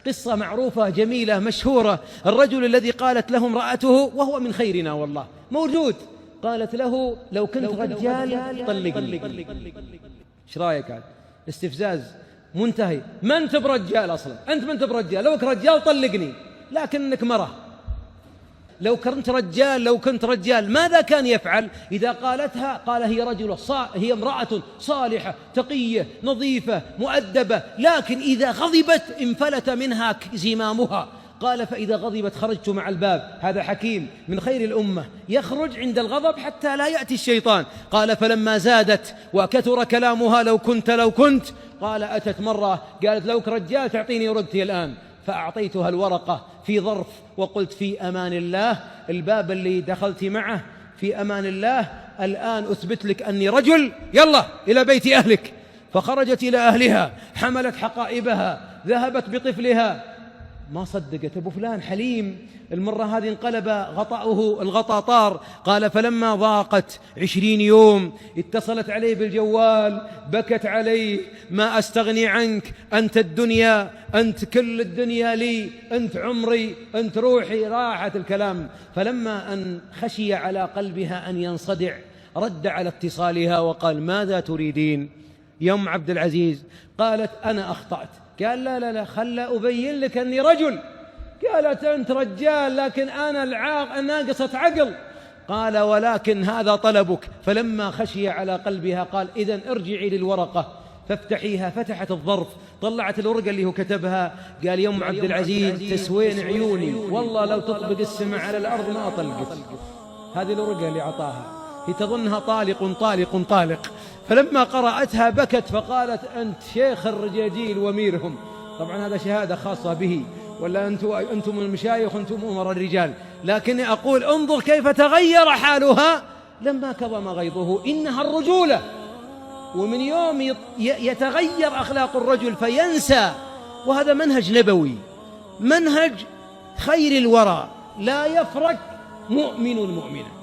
قصة معروفة جميلة مشهورة، الرجل الذي قالت له امرأته وهو من خيرنا والله موجود، قالت له لو كنت رجال طلقني. ايش رايك؟ هذا استفزاز منتهي. ما انت برجال اصلا، انت ما انت برجال، لو كنت رجال طلقني، لكنك مرة. لو كنت رجال ماذا كان يفعل؟ إذا قالتها قال هي امرأة صالحة تقية نظيفة مؤدبة، لكن إذا غضبت انفلت منها زمامها. قال فإذا غضبت خرجت مع الباب. هذا حكيم من خير الأمة، يخرج عند الغضب حتى لا يأتي الشيطان. قال فلما زادت وكثر كلامها لو كنت قال أتت مرة قالت لو رجال تعطيني ورقتي الآن، فأعطيتها الورقة في ظرف وقلت في أمان الله، الباب اللي دخلت معه في أمان الله، الآن أثبت لك أني رجل، يلا إلى بيت أهلك. فخرجت إلى أهلها، حملت حقائبها، ذهبت بطفلها. ما صدقت أبو فلان حليم، المرة هذه انقلب الغطاء طار. قال فلما ضاقت 20 يوم اتصلت عليه بالجوال، بكت عليه، ما أستغني عنك، أنت الدنيا، أنت كل الدنيا لي، أنت عمري، أنت روحي. راحت الكلام. فلما أن خشي على قلبها أن ينصدع رد على اتصالها وقال ماذا تريدين يا أم عبد العزيز؟ قالت أنا أخطأت. قال لا خلى أبين لك أني رجل. قالت أنت رجال لكن أنا ناقصة عقل. قال ولكن هذا طلبك. فلما خشي على قلبها قال إذن ارجعي للورقة فافتحيها. فتحت الظرف، طلعت الورقة اللي هو كتبها. قال يا أم عبد العزيز تسوين عيوني، والله لو تطبق السماء على الأرض ما أطلقت. هذه الورقة اللي أعطاها، هي تظنها طالق. فلما قرأتها بكت فقالت أنت شيخ الرجاجيل وأميرهم. طبعا هذا شهادة خاصة به، ولا أنتم المشايخ وأنتم أمر الرجال. لكني أقول انظر كيف تغير حالها لما كظم غيظه. إنها الرجولة. ومن يوم يتغير أخلاق الرجل فينسى. وهذا منهج نبوي، منهج خير الورى، لا يفرق مؤمن مؤمنا.